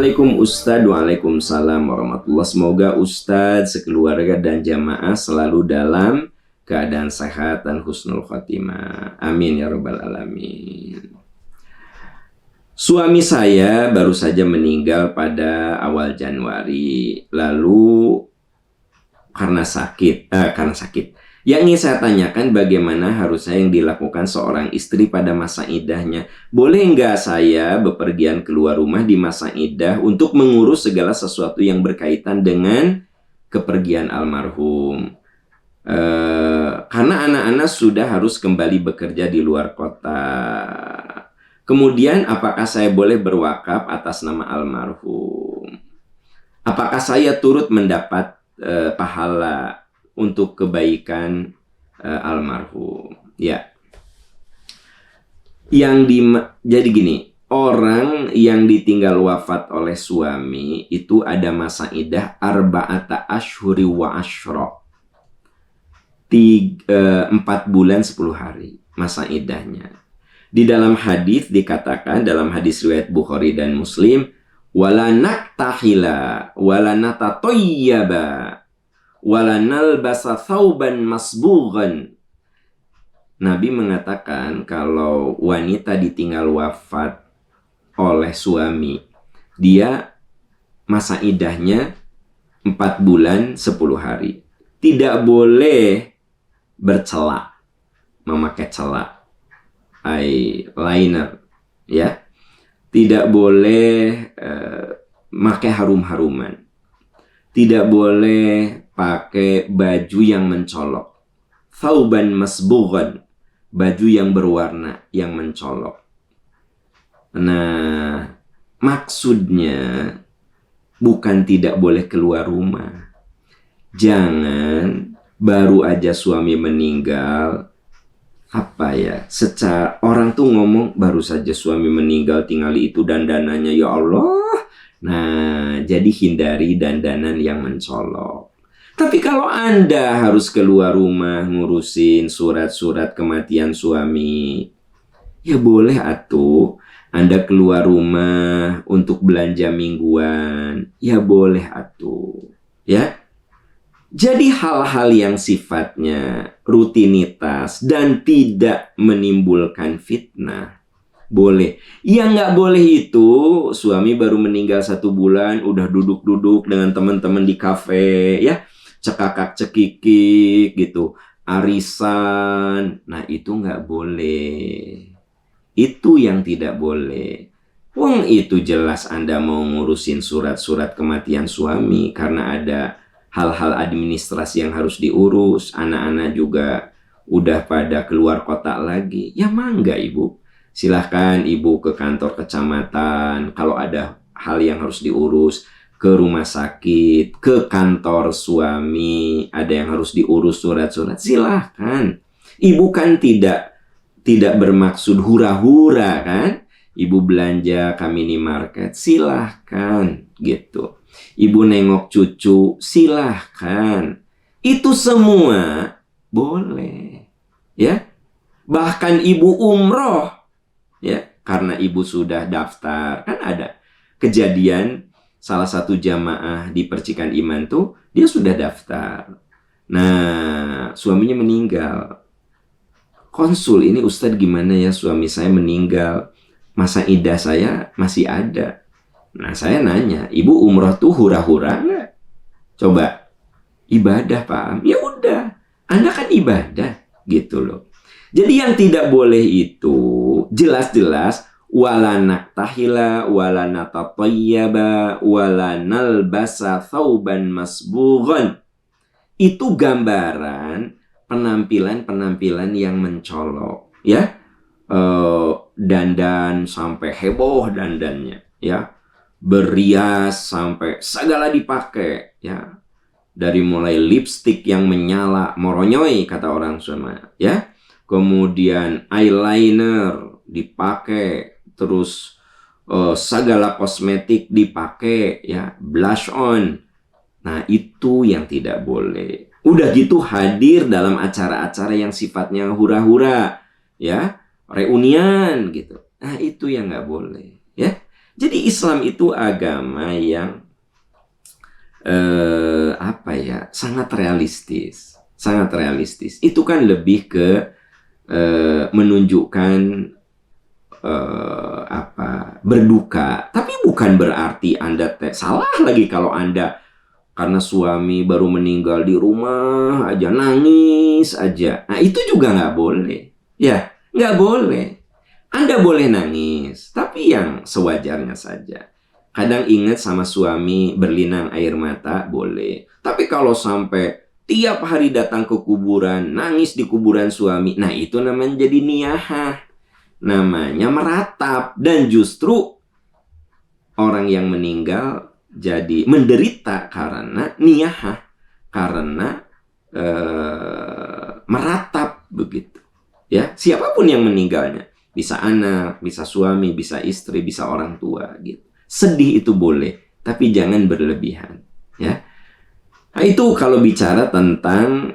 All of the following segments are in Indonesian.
Assalamualaikum Ustadz, Waalaikumsalam warahmatullah. Semoga Ustadz, sekeluarga dan jamaah selalu dalam keadaan sehat dan husnul khotimah. Amin ya rabbal alamin. Suami saya baru saja meninggal pada awal Januari. Lalu karena sakit. Yang ingin saya tanyakan, bagaimana harusnya yang dilakukan seorang istri pada masa iddahnya? Boleh nggak saya bepergian keluar rumah di masa iddah untuk mengurus segala sesuatu yang berkaitan dengan kepergian almarhum? Karena anak-anak sudah harus kembali bekerja di luar kota. Kemudian, apakah saya boleh berwakaf atas nama almarhum? Apakah saya turut mendapat pahala untuk kebaikan almarhum? Ya. Jadi gini, orang yang ditinggal wafat oleh suami itu ada masa iddah arba'ata ashhuri wa ashra. 4 bulan 10 hari masa iddahnya. Di dalam hadis dikatakan, dalam hadis riwayat Bukhari dan Muslim, wala naktahila wala natatayyaba wala nalbasa thawban masbughan. Nabi mengatakan kalau wanita ditinggal wafat oleh suami, dia masa iddahnya 4 bulan 10 hari. Tidak boleh bercelak, memakai celak, eyeliner, ya. Tidak boleh pakai harum-haruman. Tidak boleh pakai baju yang mencolok. Thauban masbughan, baju yang berwarna, yang mencolok. Nah, maksudnya bukan tidak boleh keluar rumah. Jangan baru aja suami meninggal, secara orang tuh ngomong baru saja suami meninggal tinggal itu dandanannya, ya Allah. Nah, jadi hindari dandanan yang mencolok. Tapi kalau Anda harus keluar rumah ngurusin surat-surat kematian suami, ya boleh atuh. Anda keluar rumah untuk belanja mingguan, ya boleh atuh. Ya. Jadi hal-hal yang sifatnya rutinitas dan tidak menimbulkan fitnah, boleh. Yang nggak boleh itu, suami baru meninggal 1 bulan, udah duduk-duduk dengan teman-teman di kafe, ya, cekakak-cekikik gitu, arisan. Nah, itu nggak boleh. Itu yang tidak boleh. Wong itu jelas Anda mau ngurusin surat-surat kematian suami karena ada hal-hal administrasi yang harus diurus. Anak-anak juga udah pada keluar kota lagi. Ya mangga ibu. Silahkan ibu ke kantor kecamatan. Kalau ada hal yang harus diurus, ke rumah sakit, ke kantor suami, ada yang harus diurus surat-surat, silahkan. Ibu kan tidak bermaksud hura-hura kan. Ibu belanja ke minimarket, silahkan gitu. Ibu nengok cucu, silahkan. Itu semua boleh. Ya. Bahkan ibu umroh, ya, karena ibu sudah daftar. Kan ada kejadian salah satu jamaah di Percikan Iman tuh, dia sudah daftar. Nah, suaminya meninggal. Konsul, ini Ustadz gimana ya, suami saya meninggal, masa iddah saya masih ada. Nah, saya nanya, ibu umroh tuh hura-hura nggak? Coba, ibadah Pak. Ya udah, Anda kan ibadah gitu loh. Jadi yang tidak boleh itu jelas-jelas wala naktahila wala natatayyaba wala nalbasa thauban masbughan. Itu gambaran penampilan-penampilan yang mencolok, ya. Dandan sampai heboh dandannya, ya. Berias sampai segala dipakai, ya. Dari mulai lipstick yang menyala, moronyoy kata orang Sunda, ya. Kemudian eyeliner dipakai, terus segala kosmetik dipakai, ya, blush on. Nah, itu yang tidak boleh. Udah gitu hadir dalam acara-acara yang sifatnya hura-hura, ya, reunian gitu. Nah, itu yang nggak boleh, ya. Jadi Islam itu agama yang sangat realistis, sangat realistis. Itu kan lebih ke menunjukkan berduka, tapi bukan berarti Anda salah lagi kalau Anda karena suami baru meninggal di rumah aja nangis aja. Nah itu juga nggak boleh, ya nggak boleh. Anda boleh nangis, tapi yang sewajarnya saja. Kadang ingat sama suami berlinang air mata, boleh. Tapi kalau sampai tiap hari datang ke kuburan, nangis di kuburan suami, nah itu namanya jadi niyahah. Namanya meratap. Dan justru orang yang meninggal jadi menderita karena niyahah. Karena meratap begitu. Ya, siapapun yang meninggalnya. Bisa anak, bisa suami, bisa istri, bisa orang tua gitu. Sedih itu boleh, tapi jangan berlebihan, ya. Nah, itu kalau bicara tentang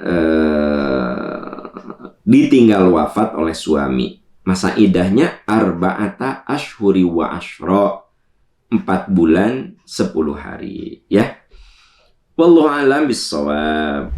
ditinggal wafat oleh suami. Masa idahnya arba'ata ashhuri wa ashra. 4 bulan 10 hari, ya. Wallahu a'lam bishawab.